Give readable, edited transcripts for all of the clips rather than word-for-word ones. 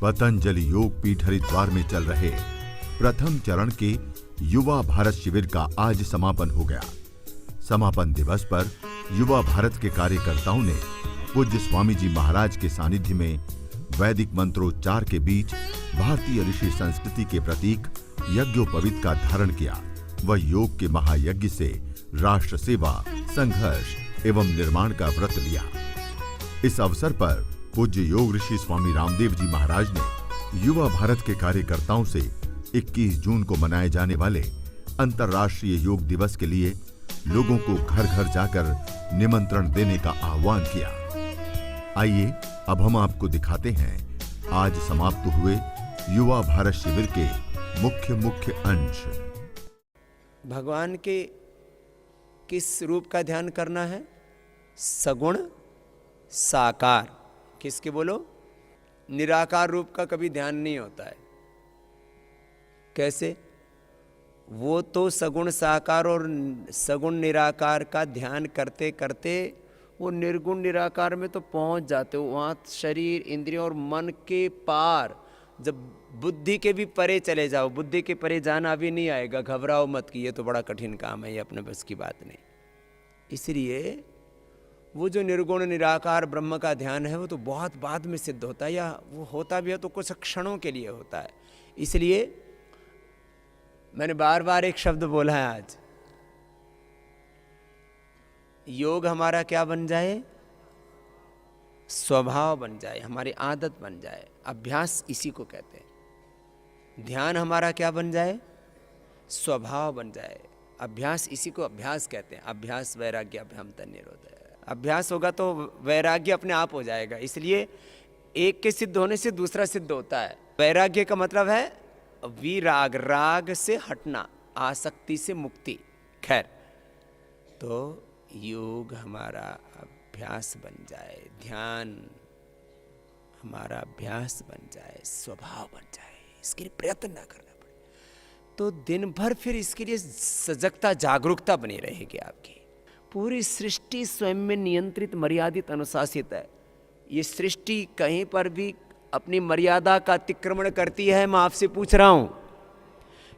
पतंजलि योग पीठ हरिद्वार में चल रहे प्रथम चरण के युवा भारत शिविर का आज समापन हो गया। समापन दिवस पर युवा भारत के कार्यकर्ताओं ने पूज्य स्वामी जी महाराज के सानिध्य में वैदिक मंत्रोच्चार के बीच भारतीय ऋषि संस्कृति के प्रतीक यज्ञोपवीत का धारण किया व योग के महायज्ञ से राष्ट्र सेवा, संघर्ष एवं निर्माण का व्रत लिया। इस अवसर पर पूज्य योग ऋषि स्वामी रामदेव जी महाराज ने युवा भारत के कार्यकर्ताओं से 21 जून को मनाए जाने वाले अंतर्राष्ट्रीय योग दिवस के लिए लोगों को घर घर जाकर निमंत्रण देने का आह्वान किया। आइए अब हम आपको दिखाते हैं आज समाप्त हुए युवा भारत शिविर के मुख्य अंश। भगवान के किस रूप का ध्यान करना है? सगुण साकार। किसके बोलो? निराकार रूप का कभी ध्यान नहीं होता है। कैसे? वो तो सगुण साकार और सगुण निराकार का ध्यान करते करते वो निर्गुण निराकार में तो पहुंच जाते हो। वहाँ शरीर, इंद्रियों और मन के पार, जब बुद्धि के भी परे चले जाओ, बुद्धि के परे जाना भी नहीं आएगा। घबराओ मत कि ये तो बड़ा कठिन काम है, ये अपने बस की बात नहीं। इसलिए वो जो निर्गुण निराकार ब्रह्म का ध्यान है वो तो बहुत बाद में सिद्ध होता है, या वो होता भी है तो कुछ क्षणों के लिए होता है। इसलिए मैंने बार बार एक शब्द बोला है आज, योग हमारा क्या बन जाए? स्वभाव बन जाए, हमारी आदत बन जाए। अभ्यास इसी को कहते हैं। ध्यान हमारा क्या बन जाए? स्वभाव बन जाए। अभ्यास इसी को अभ्यास कहते हैं। अभ्यास वैराग्य अभ्याम तन्निरोध है। अभ्यास होगा तो वैराग्य अपने आप हो जाएगा। इसलिए एक के सिद्ध होने से दूसरा सिद्ध होता है। वैराग्य का मतलब है विराग, राग से हटना, आसक्ति से मुक्ति। खैर, तो योग हमारा अभ्यास बन जाए, ध्यान हमारा अभ्यास बन जाए, स्वभाव बन जाए, इसके लिए प्रयत्न ना करना पड़े, तो दिन भर फिर इसके लिए सजगता, जागरूकता बनी रहेगी आपकी। पूरी सृष्टि स्वयं में नियंत्रित, मर्यादित, अनुशासित है। ये सृष्टि कहीं पर भी अपनी मर्यादा का अतिक्रमण करती है? मैं आपसे पूछ रहा हूं,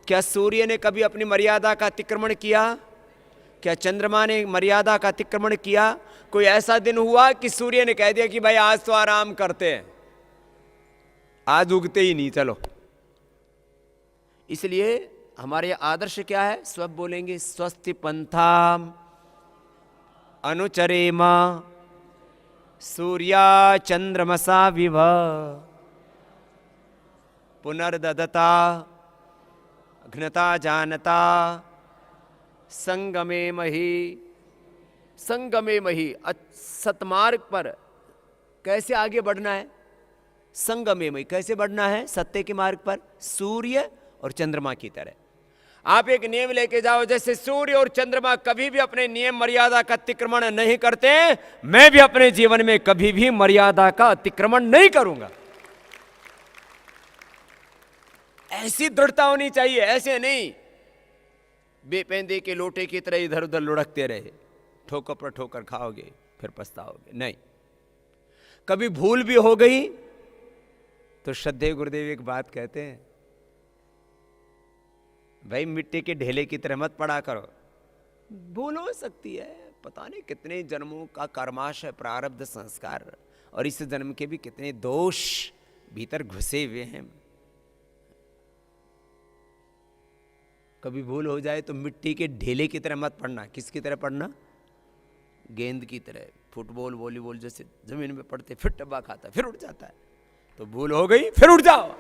क्या सूर्य ने कभी अपनी मर्यादा का अतिक्रमण किया? क्या चंद्रमा ने मर्यादा का अतिक्रमण किया? कोई ऐसा दिन हुआ कि सूर्य ने कह दिया कि भाई आज तो आराम करते हैं, आज उगते ही नहीं, चलो। इसलिए हमारे आदर्श क्या है? सब बोलेंगे, स्वस्ति पंथाम अनुचरेम सूर्या चंद्रमसा विभ पुनर्ददता घ्नता जानता संगमे मही। संगमे मही, सतमार्ग पर कैसे आगे बढ़ना है? संगमे मही, कैसे बढ़ना है? सत्य के मार्ग पर, सूर्य और चंद्रमा की तरह। आप एक नियम लेके जाओ, जैसे सूर्य और चंद्रमा कभी भी अपने नियम मर्यादा का अतिक्रमण नहीं करते, मैं भी अपने जीवन में कभी भी मर्यादा का अतिक्रमण नहीं करूंगा। ऐसी दृढ़ता होनी चाहिए। ऐसे नहीं बेपेंदे के लोटे की तरह इधर उधर लुढ़कते रहे, ठोकर पर ठोकर खाओगे फिर पछताओगे। नहीं, कभी भूल भी हो गई तो श्रद्धेय गुरुदेव एक बात कहते हैं, भाई मिट्टी के ढेले की तरह मत पड़ा करो। भूल हो सकती है, पता नहीं कितने जन्मों का कर्माश है, प्रारब्ध संस्कार, और इस जन्म के भी कितने दोष भीतर घुसे हुए हैं। कभी भूल हो जाए तो मिट्टी के ढेले की तरह मत पड़ना। किसकी तरह पड़ना? गेंद की तरह। फुटबॉल, वॉलीबॉल जैसे जमीन में पड़ते, फिर टब्बा खाता, फिर उठ जाता है। तो भूल हो गई, फिर उठ जाओ।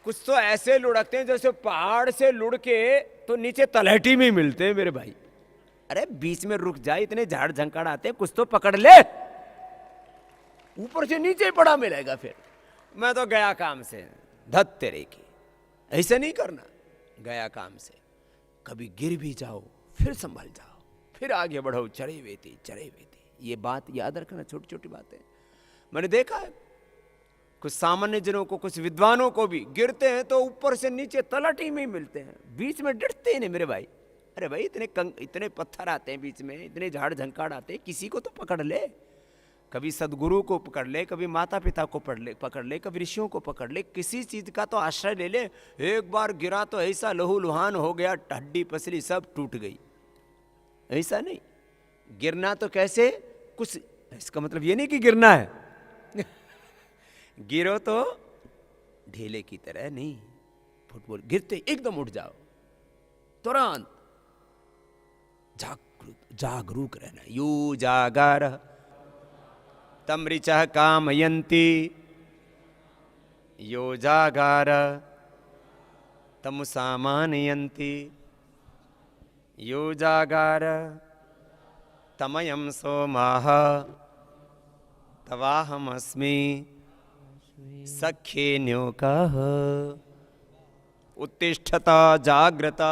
कुछ तो ऐसे लुढ़कते हैं जैसे पहाड़ से लुढ़ के तो नीचे तलहटी में मिलते हैं मेरे भाई। अरे बीच में रुक जाए, इतने झाड़ झंकाड़ आते हैं, कुछ तो पकड़ ले। ऊपर से नीचे पड़ा मिलेगा। फिर मैं तो गया काम से, धत तेरे की। ऐसे नहीं करना। गया काम से कभी गिर भी जाओ फिर संभल जाओ, फिर आगे बढ़ो, चढ़े वेती चढ़े वेती। ये बात याद रखना, छोटी छोटी बातें। मैंने देखा है कुछ सामान्य जनों को, कुछ विद्वानों को भी गिरते हैं तो ऊपर से नीचे तलहटी में ही मिलते हैं, बीच में डटते ही नहीं मेरे भाई। अरे भाई इतने पत्थर आते हैं बीच में, इतने झाड़ झंकाड़ आते हैं, किसी को तो पकड़ ले। कभी सदगुरु को पकड़ ले, कभी माता पिता को पकड़ ले, कभी ऋषियों को पकड़ ले, किसी चीज का तो आश्रय ले ले। एक बार गिरा तो ऐसा लहू लुहान हो गया, हड्डी पसली सब टूट गई। ऐसा नहीं, गिरना तो कैसे, कुछ इसका मतलब ये नहीं कि गिरना है गिरो तो ढेले की तरह नहीं, फुटबॉल गिरते एकदम उठ जाओ, तुरंत जागरूक रहना। यू जागर तम ऋचः कामयन्ति, यो जागार तम सामानयन्ति, यो जागार तमयं सोमाः तवाहमस्मि सख्येन्योकः। उत्तिष्ठत जाग्रत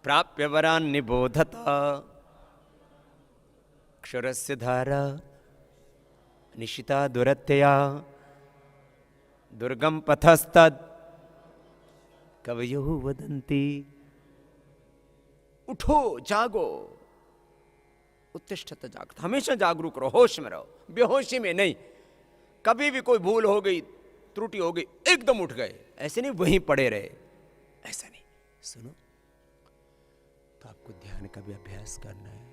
प्राप्य वरान् निबोधत, क्षुरस्य धारा निशिता दुरत्यया, दुर्गम पथस्तद कवयो वदन्ति। उठो, जागो, उत्तिष्ठत जागृत, हमेशा जागरूक रहो, होश में रहो, बेहोशी में नहीं। कभी भी कोई भूल हो गई, त्रुटि हो गई, एकदम उठ गए, ऐसे नहीं वहीं पड़े रहे, ऐसा नहीं। सुनो, तो आपको ध्यान का भी अभ्यास करना है।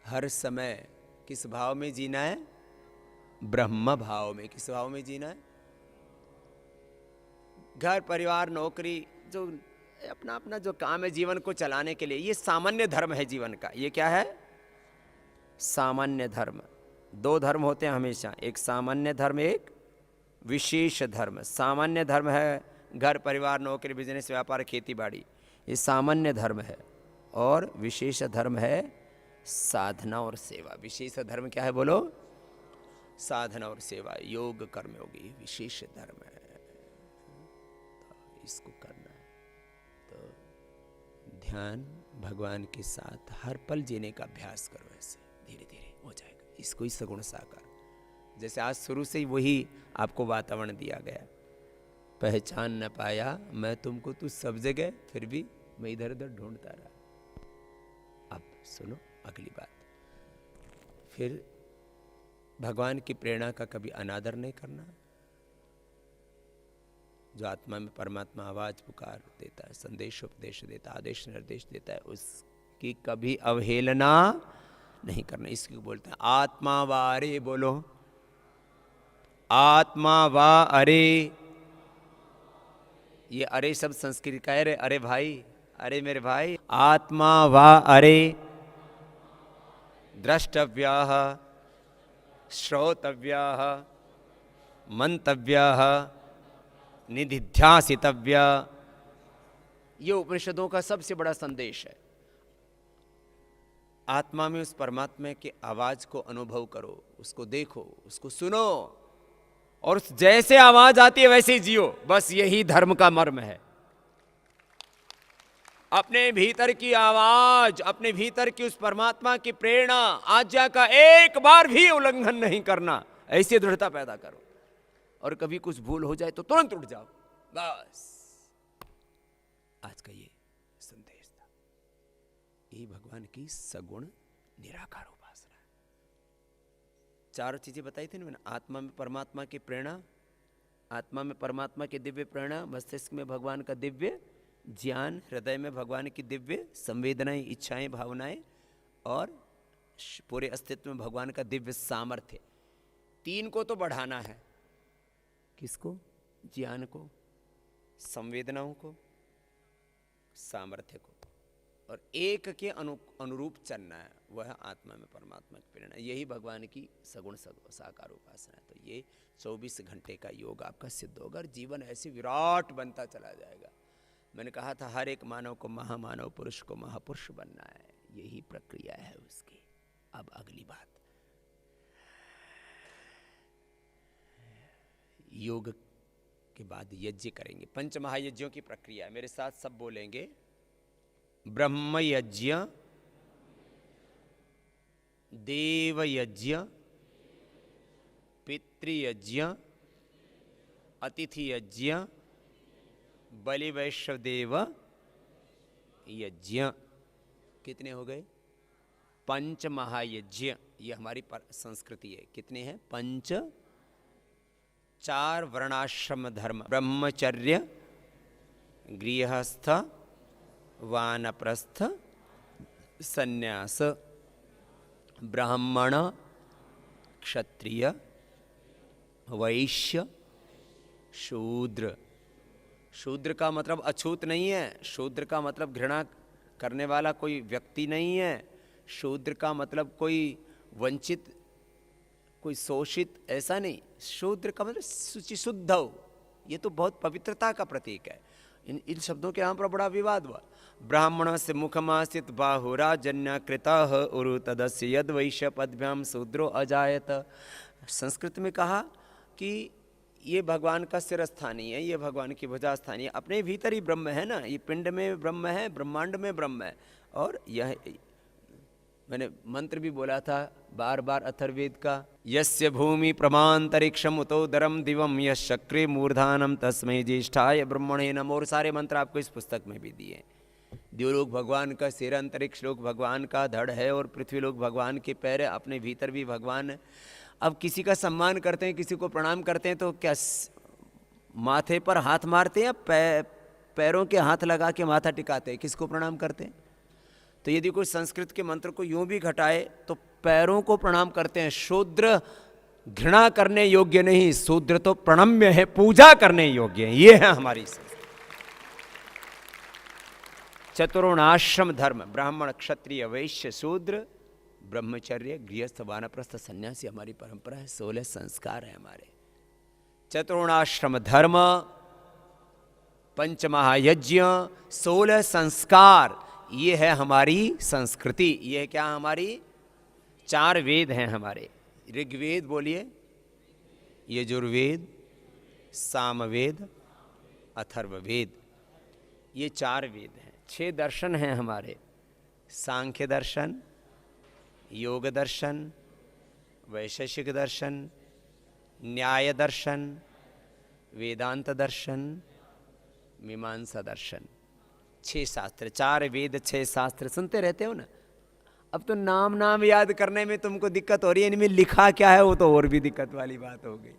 हर समय किस भाव में जीना है? ब्रह्म भाव में। किस भाव में जीना है? घर परिवार नौकरी, जो अपना अपना जो काम है जीवन को चलाने के लिए, ये सामान्य धर्म है जीवन का। ये क्या है? सामान्य धर्म। दो धर्म होते हैं हमेशा, एक सामान्य धर्म, एक विशेष धर्म। सामान्य धर्म है घर परिवार नौकरी बिजनेस व्यापार खेती बाड़ी, ये सामान्य धर्म है। और विशेष धर्म है साधना और सेवा। विशेष धर्म क्या है बोलो? साधना और सेवा, योग कर्म योगी विशेष धर्म है। तो इसको करना है। तो ध्यान भगवान के साथ हर पल जीने का अभ्यास करो, ऐसे धीरे धीरे हो जाएगा। इसको ही सगुण साकार, जैसे आज शुरू से ही वही आपको वातावरण दिया गया। पहचान न पाया मैं तुमको, तू सब जगह, फिर भी मैं इधर उधर ढूंढता रहा। अब सुनो अगली बात, फिर भगवान की प्रेरणा का कभी अनादर नहीं करना। जो आत्मा में परमात्मा आवाज पुकार देता है, संदेश उपदेश देता है, आदेश निर्देश देता है, उसकी कभी अवहेलना नहीं करना। इसको बोलते हैं आत्मा वा अरे। बोलो आत्मा वा अरे। ये अरे शब्द संस्कृत का है। अरे भाई, अरे मेरे भाई, आत्मा वा अरे द्रष्टव्याः श्रोतव्याः मंतव्याः निधिध्यासितव्या। ये उपनिषदों का सबसे बड़ा संदेश है। आत्मा में उस परमात्मा के आवाज को अनुभव करो, उसको देखो, उसको सुनो, और जैसे आवाज आती है वैसे ही जियो। बस यही धर्म का मर्म है। अपने भीतर की आवाज, अपने भीतर की उस परमात्मा की प्रेरणा, आज्ञा का एक बार भी उल्लंघन नहीं करना। ऐसी दृढ़ता पैदा करो, और कभी कुछ भूल हो जाए तो तुरंत उठ जाओ। बस आज का ये संदेश था। ये भगवान की सगुण निराकार उपासना। चारों चीजें बताई थी ना मैंने। आत्मा में परमात्मा की प्रेरणा, आत्मा में परमात्मा की दिव्य प्रेरणा, मस्तिष्क में भगवान का दिव्य ज्ञान, हृदय में भगवान की दिव्य संवेदनाएं, इच्छाएं, भावनाएं, और पूरे अस्तित्व में भगवान का दिव्य सामर्थ्य। तीन को तो बढ़ाना है। किसको? ज्ञान को, संवेदनाओं को, सामर्थ्य को, और एक के अनुरूप चलना है। वह आत्मा में परमात्मा की प्रेरणा। यही भगवान की सगुण साकार उपासना है। तो ये 24 घंटे का योग आपका सिद्ध होगा, और जीवन ऐसे विराट बनता चला जाएगा। मैंने कहा था हर एक मानव को महामानव, पुरुष को महापुरुष बनना है। यही प्रक्रिया है उसकी। अब अगली बात, योग के बाद यज्ञ करेंगे। पंच महायज्ञों की प्रक्रिया है। मेरे साथ सब बोलेंगे। ब्रह्म यज्ञ, देव यज्ञ, पितृयज्ञ, अतिथि यज्ञ, बलि वैश्वदेव यज्ञ। कितने हो गए? पंच महायज्ञ। ये हमारी संस्कृति है। कितने हैं? 4 वर्णाश्रम धर्म, ब्रह्मचर्य, गृहस्थ, वानप्रस्थ, सन्यास, ब्राह्मण, क्षत्रिय, वैश्य, शूद्र। शूद्र का मतलब अछूत नहीं है, शूद्र का मतलब घृणा करने वाला कोई व्यक्ति नहीं है, शूद्र का मतलब कोई वंचित, कोई शोषित, ऐसा नहीं। शूद्र का मतलब शुचि शुद्ध हो, ये तो बहुत पवित्रता का प्रतीक है। इन शब्दों के यहाँ पर बड़ा विवाद हुआ। ब्राह्मण से मुखमासित बाहुराजन्य कृतः उरु तदस्य यद वैश्य पदभ्याम शूद्रो अजायत। संस्कृत में कहा कि ये भगवान का सिरस्थानीय है, ये भगवान की भुजास्थानीय है, अपने भीतर ही ब्रह्म है ना, ये पिंड में ब्रह्म है, ब्रह्मांड में ब्रह्म है। और यह मैंने मंत्र भी बोला था बार बार अथर्ववेद का, यस्य भूमि प्रमांतरिक्षम उतोदरम दिवम यश चक्रे मूर्धानम तस्मै ज्येष्ठाय ब्रह्मणे नमः। और सारे मंत्र आपको इस पुस्तक में भी दिए। द्योलोक भगवान का सिर, अंतरिक्ष लोक भगवान का धड़ है और पृथ्वी लोक भगवान के पैर है, अपने भीतर भी भगवान है। अब किसी का सम्मान करते हैं, किसी को प्रणाम करते हैं तो क्या माथे पर हाथ मारते हैं या पैरों के हाथ लगा के माथा टिकाते हैं? किसको प्रणाम करते हैं? तो यदि कोई संस्कृत के मंत्र को यूं भी घटाए तो पैरों को प्रणाम करते हैं। शूद्र घृणा करने योग्य नहीं, शूद्र तो प्रणम्य है, पूजा करने योग्य है। ये है हमारी संस्कृति। चतुर्णाश्रम धर्म, ब्राह्मण, क्षत्रिय, वैश्य, शूद्र, ब्रह्मचर्य, गृहस्थ, वानप्रस्थ, सन्यासी हमारी परंपरा है। 16 संस्कार है हमारे। चतुर्णाश्रम धर्म, 5 महायज्ञ, 16 संस्कार, ये है हमारी संस्कृति। ये है क्या? हमारी 4 वेद हैं हमारे। ऋग्वेद बोलिए, यजुर्वेद, सामवेद, अथर्ववेद, ये 4 वेद हैं। 6 दर्शन हैं हमारे, सांख्य दर्शन, योग दर्शन, वैशेषिक दर्शन, न्याय दर्शन, वेदांत दर्शन, मीमांसा दर्शन। 6 शास्त्र, 4 वेद, 6 शास्त्र, सुनते रहते हो ना। अब तो नाम याद करने में तुमको दिक्कत हो रही है, इनमें लिखा क्या है वो तो और भी दिक्कत वाली बात हो गई।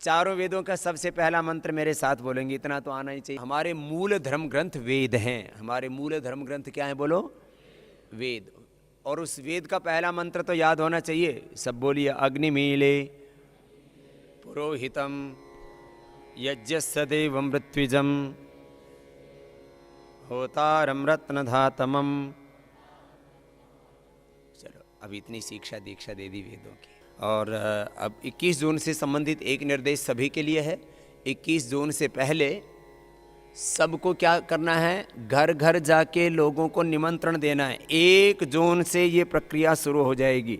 4 वेदों का सबसे पहला मंत्र मेरे साथ बोलेंगे, इतना तो आना ही चाहिए। हमारे मूल धर्म ग्रंथ वेद हैं। हमारे मूल धर्म ग्रंथ क्या है? बोलो, वेद। और उस वेद का पहला मंत्र तो याद होना चाहिए। सब बोलिए, अग्निमीले पुरोहितम यज्ञस्य देवं मृत्युजम होतारम रत्नधातमम। चलो, अब इतनी शिक्षा दीक्षा दे दी वेदों की। और अब 21 जून से संबंधित एक निर्देश सभी के लिए है। 21 जून से पहले सबको क्या करना है? घर घर जाके लोगों को निमंत्रण देना है। 1 जून से ये प्रक्रिया शुरू हो जाएगी।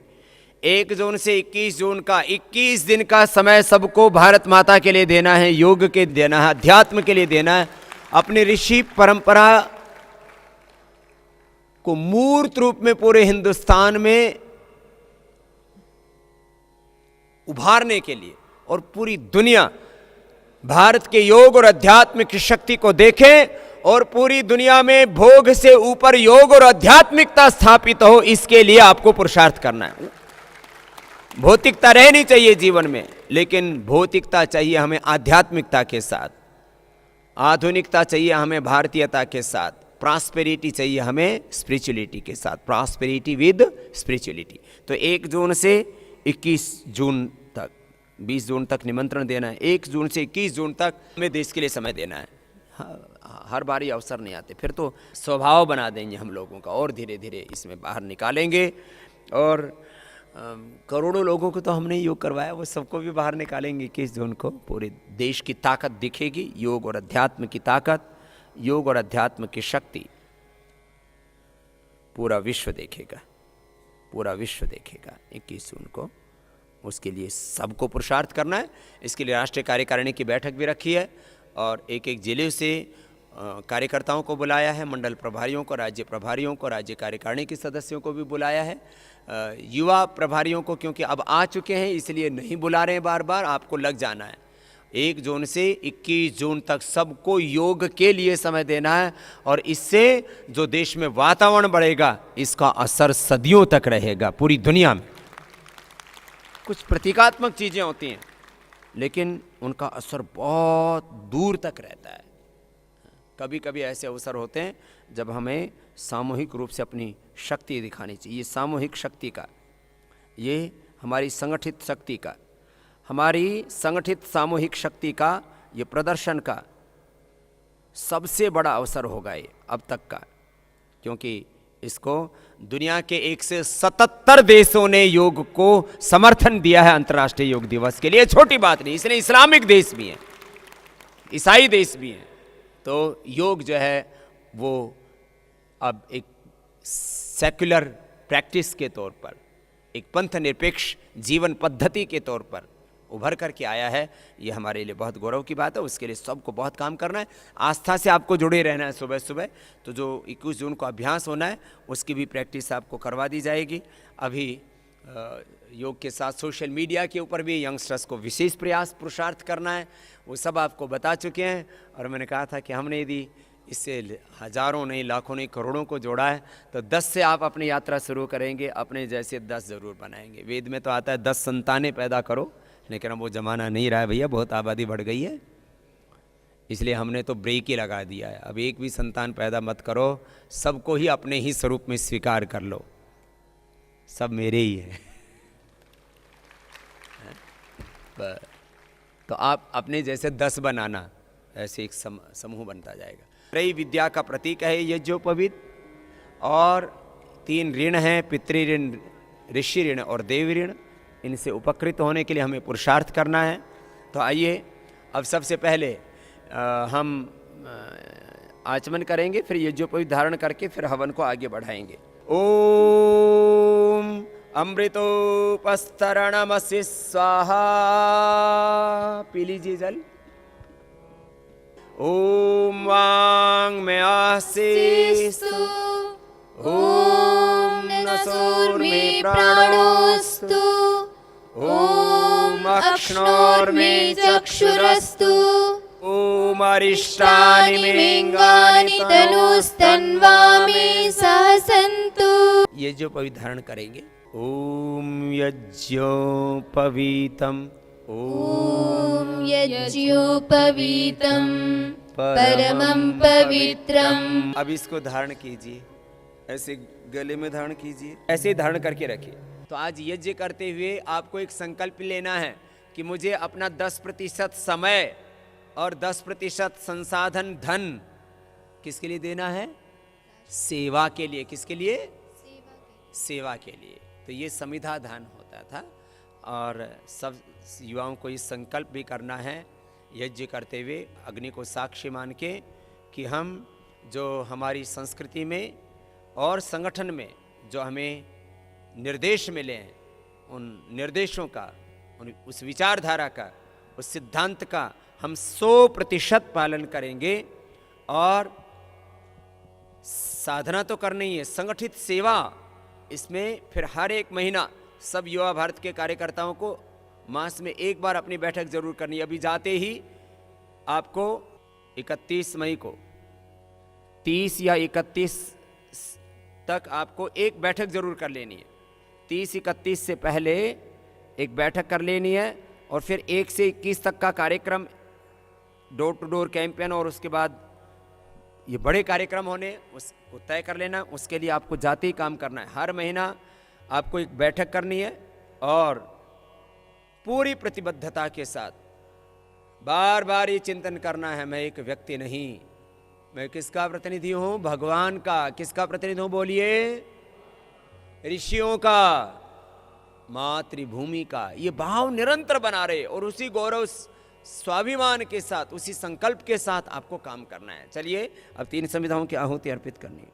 1 जून से 21 जून का 21 दिन का समय सबको भारत माता के लिए देना है, योग के देना है, अध्यात्म के लिए देना है। अपनी ऋषि परंपरा को मूर्त रूप में पूरे हिंदुस्तान में उभारने के लिए और पूरी दुनिया भारत के योग और अध्यात्म की शक्ति को देखे और पूरी दुनिया में भोग से ऊपर योग और आध्यात्मिकता स्थापित हो, इसके लिए आपको पुरुषार्थ करना है। भौतिकता रहनी चाहिए जीवन में, लेकिन भौतिकता चाहिए हमें आध्यात्मिकता के साथ, आधुनिकता चाहिए हमें भारतीयता के साथ, प्रॉस्पेरिटी चाहिए हमें स्पिरिचुअलिटी के साथ, प्रॉस्पेरिटी विद स्पिरिचुअलिटी। तो 1 जून से 21 जून तक, 20 जून तक निमंत्रण देना है। 1 जून से 21 जून तक हमें देश के लिए समय देना है। हर बारी अवसर नहीं आते, फिर तो स्वभाव बना देंगे हम लोगों का और धीरे धीरे इसमें बाहर निकालेंगे। और करोड़ों लोगों को तो हमने योग करवाया, वो सबको भी बाहर निकालेंगे 21 जून को। पूरे देश की ताकत दिखेगी, योग और अध्यात्म की ताकत, योग और अध्यात्म की शक्ति पूरा विश्व देखेगा, पूरा विश्व देखेगा 21 जून को। उसके लिए सबको पुरुषार्थ करना है। इसके लिए राष्ट्रीय कार्यकारिणी की बैठक भी रखी है और एक एक जिले से कार्यकर्ताओं को बुलाया है, मंडल प्रभारियों को, राज्य प्रभारियों को, राज्य कार्यकारिणी के सदस्यों को भी बुलाया है। युवा प्रभारियों को क्योंकि अब आ चुके हैं इसलिए नहीं बुला रहे हैं बार बार, आपको लग जाना है। 1 जून से 21 जून तक सबको योग के लिए समय देना है, और इससे जो देश में वातावरण बढ़ेगा इसका असर सदियों तक रहेगा पूरी दुनिया में। कुछ प्रतीकात्मक चीज़ें होती हैं लेकिन उनका असर बहुत दूर तक रहता है। कभी कभी ऐसे अवसर होते हैं जब हमें सामूहिक रूप से अपनी शक्ति दिखानी चाहिए। सामूहिक शक्ति का, ये हमारी संगठित शक्ति का, हमारी संगठित सामूहिक शक्ति का, ये प्रदर्शन का सबसे बड़ा अवसर होगा ये अब तक का, क्योंकि इसको दुनिया के 177 देशों ने योग को समर्थन दिया है अंतर्राष्ट्रीय योग दिवस के लिए। छोटी बात नहीं, इसलिए इस्लामिक देश भी हैं, ईसाई देश भी हैं। तो योग जो है वो अब एक सेक्युलर प्रैक्टिस के तौर पर, एक पंथ निरपेक्ष जीवन पद्धति के तौर पर उभर करके आया है। ये हमारे लिए बहुत गौरव की बात है। उसके लिए सबको बहुत काम करना है, आस्था से आपको जुड़े रहना है सुबह सुबह। तो जो 21 जून को अभ्यास होना है उसकी भी प्रैक्टिस आपको करवा दी जाएगी। अभी योग के साथ सोशल मीडिया के ऊपर भी यंगस्टर्स को विशेष प्रयास पुरुषार्थ करना है, वो सब आपको बता चुके हैं। और मैंने कहा था कि हमने यदि इससे हजारों नहीं, लाखों नहीं, करोड़ों को जोड़ा है तो 10 से आप अपनी यात्रा शुरू करेंगे, अपने जैसे 10 ज़रूर बनाएंगे। वेद में तो आता है 10 संतानें पैदा करो, लेकिन अब वो ज़माना नहीं रहा है भैया, बहुत आबादी बढ़ गई है, इसलिए हमने तो ब्रेक ही लगा दिया है। अब एक भी संतान पैदा मत करो, सबको ही अपने ही स्वरूप में स्वीकार कर लो, सब मेरे ही है। तो आप अपने जैसे 10 बनाना, ऐसे एक समूह बनता जाएगा। रही विद्या का प्रतीक है यज्ञोपवीत, और 3 ऋण हैं, पितृ ऋण, ऋषि ऋण और देव ऋण। इनसे उपकृत होने के लिए हमें पुरुषार्थ करना है। तो आइए अब सबसे पहले हम आचमन करेंगे, फिर यज्ञोपवीत धारण करके फिर हवन को आगे बढ़ाएंगे। ओम अमृतोपस्तरणमसि स्वाहा, पी लीजिए जल। ओम वांग में आसीस्तु, ओम नसोर्मे प्राणोस्तु, ओम अक्ष्णोर्मे चक्षुरस्तु, ओम अरिष्टानि मेंगानि तनुस्तन्वामे सहसन्तु। यज्ञोपवीत धारण करेंगे। ओम यज्ञोपवीतम, ओम यज्ञोपवीतम परमं पवित्रम। अब इसको धारण कीजिए, ऐसे गले में धारण कीजिए, ऐसे धारण करके रखिए। तो आज यज्ञ करते हुए आपको एक संकल्प लेना है कि मुझे अपना 10% समय और 10% संसाधन धन किसके लिए देना है? सेवा के लिए। किसके लिए? सेवा के लिए। तो ये समिधा दान होता था, और सब युवाओं को इस संकल्प भी करना है यज्ञ करते हुए, अग्नि को साक्षी मान के, कि हम जो हमारी संस्कृति में और संगठन में जो हमें निर्देश मिले हैं, उन निर्देशों का, उस विचारधारा का, उस सिद्धांत का हम 100% पालन करेंगे। और साधना तो करनी ही है, संगठित सेवा, इसमें फिर हर एक महीना सब युवा भारत के कार्यकर्ताओं को मास में एक बार अपनी बैठक जरूर करनी है। अभी जाते ही आपको 31 मई को 30 या 31 तक आपको एक बैठक जरूर कर लेनी है। 30-31 से पहले एक बैठक कर लेनी है, और फिर 1 से 21 तक का कार्यक्रम, डोर टू डोर कैंपेन, और उसके बाद ये बड़े कार्यक्रम होने, उसको तय कर लेना। उसके लिए आपको जाते ही काम करना है। हर महीना आपको एक बैठक करनी है, और पूरी प्रतिबद्धता के साथ बार बार ये चिंतन करना है, मैं एक व्यक्ति नहीं, मैं किसका प्रतिनिधि हूं? भगवान का। किसका प्रतिनिधि हूं? बोलिए, ऋषियों का, मातृभूमि का। ये भाव निरंतर बना रहे, और उसी गौरव स्वाभिमान के साथ, उसी संकल्प के साथ आपको काम करना है। चलिए अब 3 संविधाओं की आहुति अर्पित करनी है।